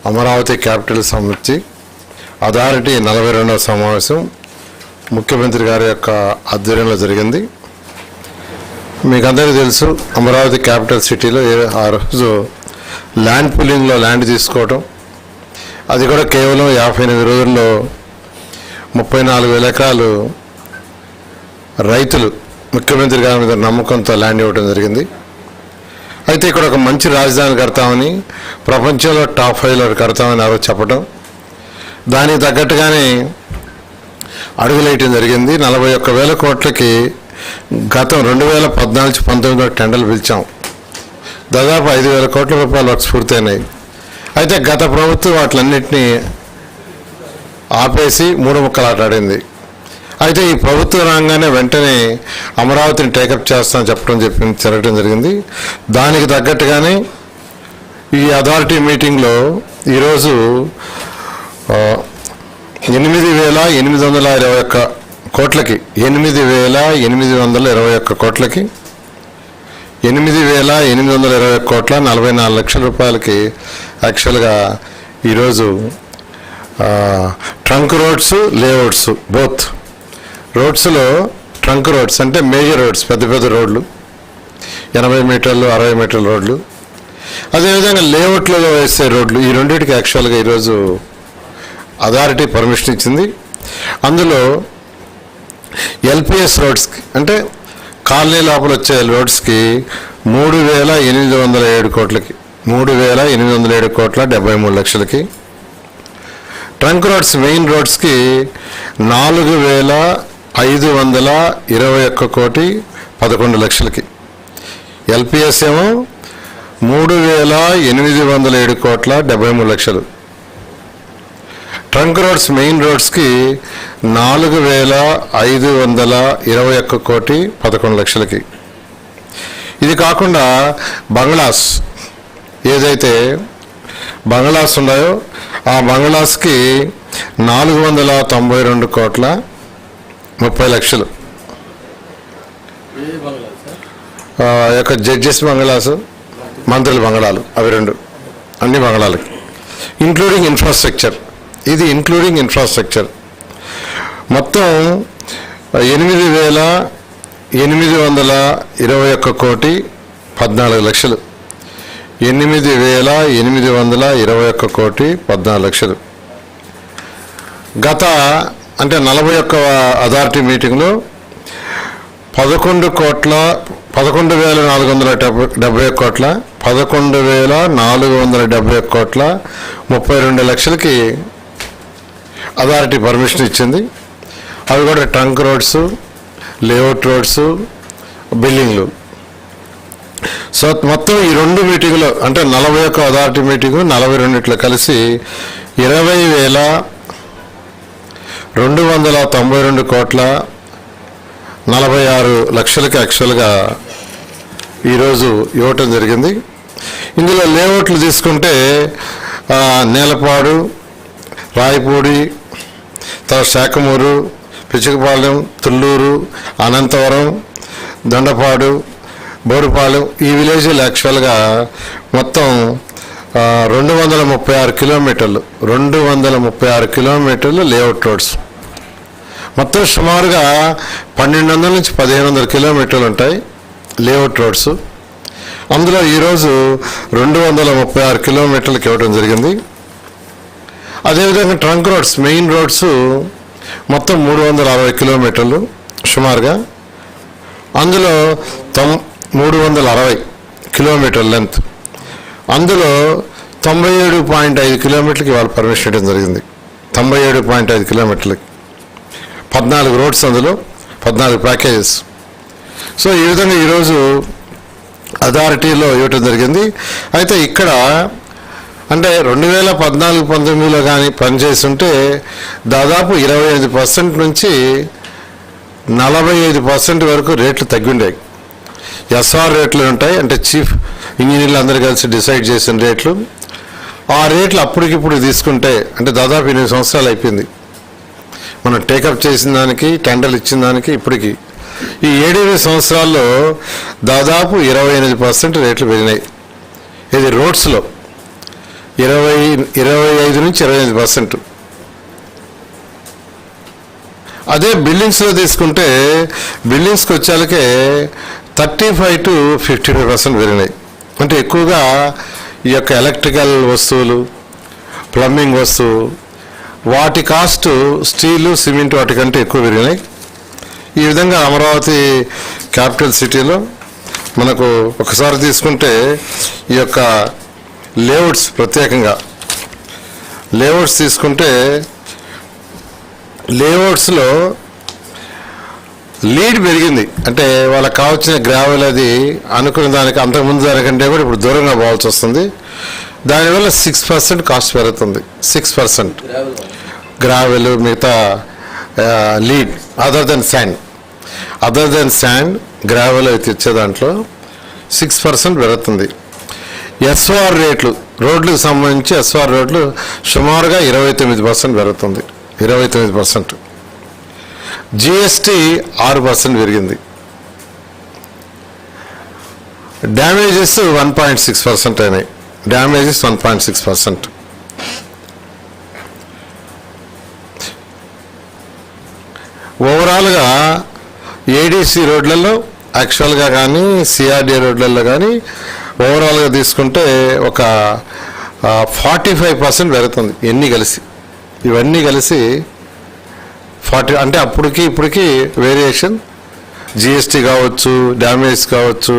Amaravati capital సంబంధించి authority 42వ సమావేశం ముఖ్యమంత్రి గారి యొక్క ఆధ్వర్యంలో జరిగింది. మీకు అందరికీ తెలుసు, అమరావతి క్యాపిటల్ సిటీలో ఆ రోజు ల్యాండ్ పూలింగ్లో ల్యాండ్ తీసుకోవటం, అది కూడా కేవలం 58 రోజుల్లో 34,000 ఎకరాలు రైతులు ముఖ్యమంత్రి గారి మీద నమ్మకంతో ల్యాండ్ ఇవ్వడం జరిగింది. అయితే ఇక్కడ ఒక మంచి రాజధాని కడతామని, ప్రపంచంలో టాప్ 5లో కడతామని ఆ రోజు చెప్పడం, దానికి తగ్గట్టుగానే అడుగులేయటం జరిగింది. 41,000 కోట్లకి గతం 2014-19లో టెండర్లు పిలిచాం. దాదాపు 5,000 కోట్ల రూపాయలు వర్క్స్ పూర్తయినాయి. అయితే గత ప్రభుత్వం వాటిలన్నింటినీ ఆపేసి 3 ముక్కలాట ఆడింది. అయితే ఈ ప్రభుత్వం రాగానే వెంటనే అమరావతిని టేకప్ చేస్తామని జరగడం జరిగింది. దానికి తగ్గట్టుగానే ఈ అథారిటీ మీటింగ్లో ఈరోజు 8,821 కోట్లకి 8,821 కోట్లకి 8,821 కోట్ల 44 లక్షల రూపాయలకి యాక్చువల్గా ఈరోజు ట్రంక్ రోడ్స్, లేఅవుట్స్, బోత్ రోడ్స్లో ట్రంక్ రోడ్స్ అంటే మేజర్ రోడ్స్, పెద్ద పెద్ద రోడ్లు, 80 మీటర్లు 60 మీటర్ల రోడ్లు, అదేవిధంగా లేఅవుట్లలో వేసే రోడ్లు, ఈ రెండింటికి యాక్చువల్గా ఈరోజు అథారిటీ పర్మిషన్ ఇచ్చింది. అందులో ఎల్పిఎస్ రోడ్స్కి అంటే కాలనీ లోపల వచ్చే రోడ్స్కి 3,807 కోట్లకి 3,807 కోట్ల 73 లక్షలకి, ట్రంక్ రోడ్స్ మెయిన్ రోడ్స్కి 4,521 కోటి 11 లక్షలకి, ఎల్పిఎస్ ఏమో 3,807 కోట్ల 73 లక్షలు, ట్రంక్ రోడ్స్ మెయిన్ రోడ్స్కి 4,521 కోటి 11 లక్షలకి. ఇది కాకుండా బంగ్లాస్ ఏదైతే బంగ్లాస్ ఉన్నాయో ఆ బంగ్లాస్కి 492 కోట్ల 30 లక్షలు. యొక్క జడ్జెస్ బంగ్లాసు, మంత్రుల బంగ్లాలు, అవి 2 అన్ని బంగ్లాలకి ఇంక్లూడింగ్ ఇన్ఫ్రాస్ట్రక్చర్. ఇది ఇంక్లూడింగ్ ఇన్ఫ్రాస్ట్రక్చర్ మొత్తం 8,821 కోటి 14 లక్షలు. 8,821 కోటి 14 లక్షలు. గత అంటే 41వ అథారిటీ మీటింగ్లో 11,470 కోట్ల 11,470 కోట్ల 32 లక్షలకి అథారిటీ పర్మిషన్ ఇచ్చింది. అవి కూడా ట్రంక్ రోడ్స్, లేఅవుట్ రోడ్స్, బిల్డింగ్లు. సో మొత్తం ఈ 2 మీటింగ్లో అంటే 41 అథారిటీ మీటింగు 42 కలిసి 20,292 కోట్ల 46 లక్షలకి యాక్చువల్గా ఈరోజు ఇవ్వటం జరిగింది. ఇందులో లేఅవుట్లు తీసుకుంటే నేలపాడు, రాయపూడి, తర్వాత శాఖమూరు, పిచ్చుకపాలెం, తుళ్ళూరు, అనంతవరం, దొండపాడు, బోరుపాలెం, ఈ విలేజ్లు యాక్చువల్గా మొత్తం 236 కిలోమీటర్లు 236 కిలోమీటర్లు లేఅవుట్ రోడ్స్. మొత్తం సుమారుగా 1,200 నుంచి 1,500 కిలోమీటర్లు ఉంటాయి లేఅవుట్ రోడ్స్. అందులో ఈరోజు 236 కిలోమీటర్లకు ఇవ్వడం జరిగింది. అదేవిధంగా ట్రంక్ రోడ్స్ మెయిన్ రోడ్స్ మొత్తం 360 కిలోమీటర్లు సుమారుగా. అందులో 360 కిలోమీటర్ లెంత్. అందులో 97.5 కిలోమీటర్లకి వాళ్ళు పర్మిషన్ ఇవ్వడం జరిగింది. 97.5 కిలోమీటర్లకి 14 రోడ్స్, అందులో 14 ప్యాకేజెస్. సో ఈ విధంగా ఈరోజు అథారిటీలో ఇవ్వటం జరిగింది. అయితే ఇక్కడ అంటే 2014-19లో కానీ పనిచేస్తుంటే దాదాపు 25% నుంచి 45% వరకు రేట్లు తగ్గిండాయి. ఎస్ఆర్ రేట్లు ఉంటాయి, అంటే చీఫ్ ఇంజనీర్లు అందరూ కలిసి డిసైడ్ చేసిన రేట్లు. ఆ రేట్లు అప్పటికిప్పుడు తీసుకుంటే అంటే దాదాపు 8 సంవత్సరాలు అయిపోయింది మనం టేకప్ చేసిన దానికి, టెండర్లు ఇచ్చిన దానికి ఇప్పటికి. ఈ 7 సంవత్సరాల్లో దాదాపు 28% రేట్లు పెరిగినాయి. ఇది రోడ్స్లో. 25 నుంచి 28%. అదే బిల్డింగ్స్లో తీసుకుంటే బిల్డింగ్స్కి వచ్చేలకే 35 to 52% పెరిగినాయి. అంటే ఎక్కువగా ఈ యొక్క ఎలక్ట్రికల్ వస్తువులు, ప్లంబింగ్ వస్తువు, వాటి కాస్ట్ స్టీలు, సిమెంట్ వాటికంటే ఎక్కువ పెరిగినాయి. ఈ విధంగా అమరావతి క్యాపిటల్ సిటీలో మనకు ఒకసారి తీసుకుంటే ఈ యొక్క లేఅవుట్స్, ప్రత్యేకంగా లేఅవుట్స్ తీసుకుంటే లేఅవుట్స్లో లీడ్ పెరిగింది. అంటే వాళ్ళకి కావాల్సిన గ్రావెల్ అది అనుకున్న దానికి అంతకుముందు దానికంటే కూడా ఇప్పుడు దూరంగా పోవాల్సి వస్తుంది. దానివల్ల 6% కాస్ట్ పెరుగుతుంది. 6% గ్రావెల్, మిగతా lead other than sand gravel అయితే తెచ్చే దాంట్లో 6% పెరుగుతుంది. ఎస్ఆర్ రేట్లు, రోడ్లకు సంబంధించి ఎస్ఆర్ రోడ్లు సుమారుగా 29% పెరుగుతుంది. 29%. జిఎస్టీ 6% పెరిగింది. డ్యామేజెస్ 1.6% అయినాయి. డ్యామేజెస్ 1.6%. ఓవరాల్గా ఏడీసీ రోడ్లలో యాక్చువల్గా కానీ సిఆర్డీ రోడ్లలో కానీ ఓవరాల్గా తీసుకుంటే ఒక 45% పెరుగుతుంది. ఇవన్నీ కలిసి 40, అంటే అప్పటికి ఇప్పటికి వేరియేషన్. జిఎస్టీ కావచ్చు, డ్యామేజ్ కావచ్చు,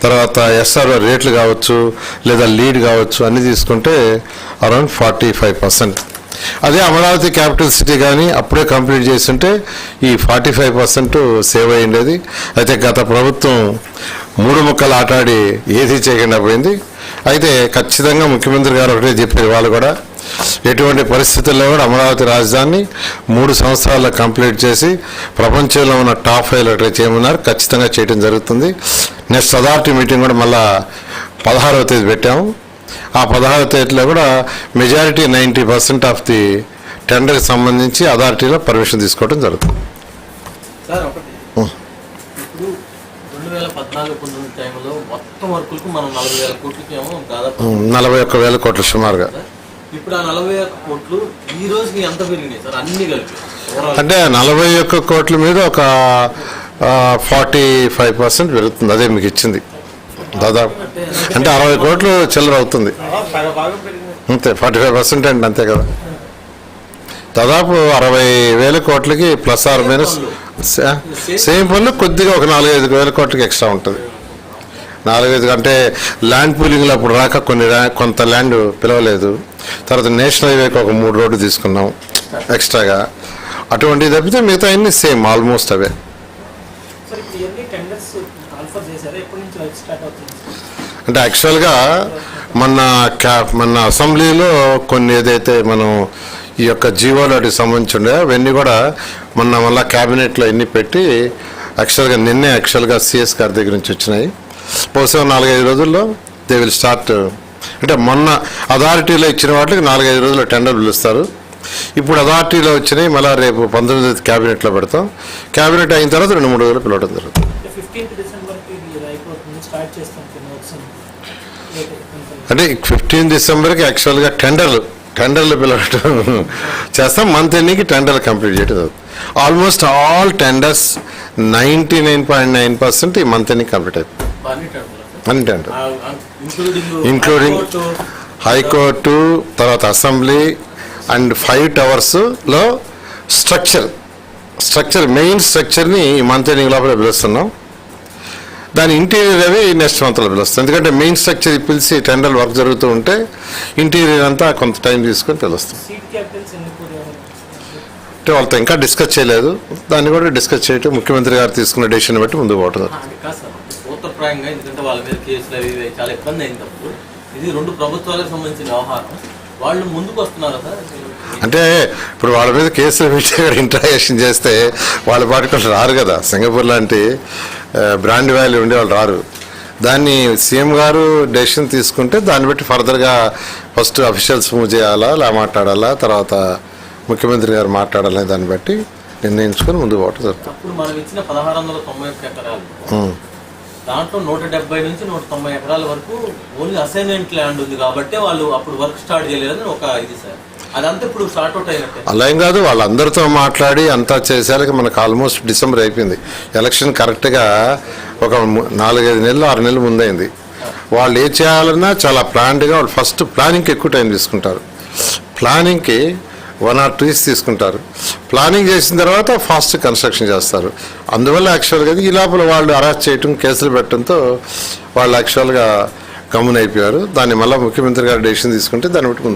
తర్వాత ఎస్ఆర్ రేట్లు కావచ్చు, లేదా లీడ్ కావచ్చు, అన్నీ తీసుకుంటే అరౌండ్ 45%. అదే అమరావతి క్యాపిటల్ సిటీ కానీ అప్పుడే కంప్లీట్ చేస్తుంటే ఈ 45% సేవ్ అయ్యిండేది. అయితే గత ప్రభుత్వం 3 ముక్కలు ఆటాడి ఏది చేయకుండా పోయింది. అయితే ఖచ్చితంగా ముఖ్యమంత్రి గారు ఒకటే చెప్పారు, వాళ్ళు కూడా ఎటువంటి పరిస్థితుల్లో కూడా అమరావతి రాజధానిని 3 సంవత్సరాల్లో కంప్లీట్ చేసి ప్రపంచంలో ఉన్న టాప్ 5 ఒకటే చేయమన్నారు. ఖచ్చితంగా చేయడం జరుగుతుంది. నెక్స్ట్ అథారిటీ మీటింగ్ కూడా మళ్ళా 16వ తేదీ పెట్టాము. ఆ 16వ తేదీలో కూడా మెజారిటీ 90% ఆఫ్ ది టెండర్కి సంబంధించి అథారిటీలో పర్మిషన్ తీసుకోవడం జరుగుతుంది. సార్ ఒకటి, ఇప్పుడు 2014-19 టైంలో మొత్తం వర్కులకు మనం 40,000 కోట్లకి ఏమో దాదాపు 41,000 కోట్లు సుమారుగా. ఇప్పుడు ఆ 41 కోట్లు ఈ రోజుకి ఎంత పెరిగినాయి సార్ అన్ని కలిపి? అంటే 41 కోట్ల మీద ఒక 45% పెరుగుతుంది. అదే మీకు ఇచ్చింది దాదాపు. అంటే 60 కోట్లు చిల్లర అవుతుంది అంతే. 45% అండి, అంతే కదా. దాదాపు 60,000 కోట్లకి ప్లస్ ఆర్ మైనస్ సేమ్ పనులు కొద్దిగా ఒక 4-5 కోట్లకి ఎక్స్ట్రా ఉంటుంది. 4-5 అంటే ల్యాండ్ పూలింగ్లో అప్పుడు రాక కొంత ల్యాండ్ పిలవలేదు. తర్వాత నేషనల్ హైవేకి ఒక 3 రోడ్లు తీసుకున్నాం ఎక్స్ట్రాగా. అటువంటివి తప్పితే మిగతా అన్ని సేమ్ ఆల్మోస్ట్ అవే. అంటే యాక్చువల్గా మన అసెంబ్లీలో కొన్ని ఏదైతే మనం ఈ యొక్క జీవోలకి సంబంధించి ఉండే అవన్నీ కూడా మళ్ళీ క్యాబినెట్లో ఎన్ని పెట్టి నిన్నే సిఎస్ గారి దగ్గర నుంచి వచ్చినాయి. బహుశా 4-5 రోజుల్లో దే విల్ స్టార్ట్. అంటే మొన్న అథారిటీలో ఇచ్చిన వాటికి 4-5 రోజుల్లో టెండర్ పిలుస్తారు. ఇప్పుడు అథారిటీలో వచ్చినాయి, మళ్ళీ రేపు 19వ క్యాబినెట్లో పెడతాం. క్యాబినెట్ అయిన తర్వాత 2-3 రోజులు పిలవడం జరుగుతుంది. అంటే 15 డిసెంబర్కి యాక్చువల్గా టెండర్లు పిలవడం చేస్తాం. మంత్ ఎండింగ్కి టెండర్లు కంప్లీట్ చేయడం. ఆల్మోస్ట్ ఆల్ టెండర్స్ 99.9% ఈ మంత్ ఎండింగ్ కంప్లీట్ అయిపోయింది. అన్ని టెండర్ ఇంక్లూడింగ్ హైకోర్టు, తర్వాత అసెంబ్లీ అండ్ 5 టవర్స్లో స్ట్రక్చర్ మెయిన్ స్ట్రక్చర్ని ఈ మంత్ ఎండింగ్ లోపల పిలుస్తున్నాం. దాని ఇంటీరియర్ అవి నెక్స్ట్ మంత్లో పిలుస్తాం. ఎందుకంటే మెయిన్ స్ట్రక్చర్ పిలిచి టెండర్ వర్క్ జరుగుతూ ఉంటే ఇంటీరియర్ అంతా కొంత టైం తీసుకొని పిలుస్తాం. అంటే వాళ్ళతో ఇంకా డిస్కస్ చేయలేదు. దాన్ని కూడా డిస్కస్ చేయటం ముఖ్యమంత్రి గారు తీసుకున్న డెసిషన్ బట్టి ముందుకు పోవడం. సూత్రప్రాయంగా, ఎందుకంటే వాళ్ళ మీద కేసులు అవి చాలా ఇబ్బంది అయినప్పుడు ఇది 2 ప్రభుత్వాలకు సంబంధించిన వ్యవహారం, వాళ్ళు ముందుకు వస్తున్నారా సార్? అంటే ఇప్పుడు వాళ్ళ మీద కేసులు పెట్టి ఇంట్రాగేషన్ చేస్తే వాళ్ళ పాటికి రారు కదా. సింగపూర్ లాంటి బ్రాండ్ వాల్యూ ఉండే వాళ్ళు రారు. దాన్ని సీఎం గారు డెసిషన్ తీసుకుంటే దాన్ని బట్టి ఫర్దర్గా ఫస్ట్ అఫీషియల్స్ మూవ్ చేయాలా, ఇలా మాట్లాడాలా, తర్వాత ముఖ్యమంత్రి గారు మాట్లాడాలని దాన్ని బట్టి నిర్ణయించుకొని ముందుకు పోవటం జరుగుతుంది. అప్పుడు మనం ఇచ్చిన 1691 ఎకరాలు దాంట్లో 170 నుంచి 190 ఎకరాల వరకు ఓన్లీ అసైన్మెంట్ ల్యాండ్ ఉంది కాబట్టి వాళ్ళు అప్పుడు వర్క్ స్టార్ట్ చేయలేదని ఒక ఇది సార్. అదంతా ఇప్పుడు సార్ట్ అవుట్ అయినట్టే. అలా ఏం కాదు, వాళ్ళందరితో మాట్లాడి అంతా చేసేసరికి మనకు ఆల్మోస్ట్ డిసెంబర్ అయిపోయింది. ఎలక్షన్ కరెక్ట్గా ఒక 4-5 నెలలు 6 నెలలు ముందైంది. వాళ్ళు ఏం చేయాలన్నా చాలా ప్లాన్డ్గా వాళ్ళు ఫస్ట్ ప్లానింగ్కి ఎక్కువ టైం తీసుకుంటారు. ప్లానింగ్కి 1 or 2 years తీసుకుంటారు. ప్లానింగ్ చేసిన తర్వాత ఫాస్ట్ కన్స్ట్రక్షన్ చేస్తారు. అందువల్ల యాక్చువల్గా ఈ లోపల వాళ్ళు అరెస్ట్ చేయటం, కేసులు పెట్టడంతో వాళ్ళు యాక్చువల్గా గమ్మున అయిపోయారు. దాన్ని మళ్ళీ ముఖ్యమంత్రి గారు డెసిషన్ తీసుకుంటే దాన్ని బట్టి ముందు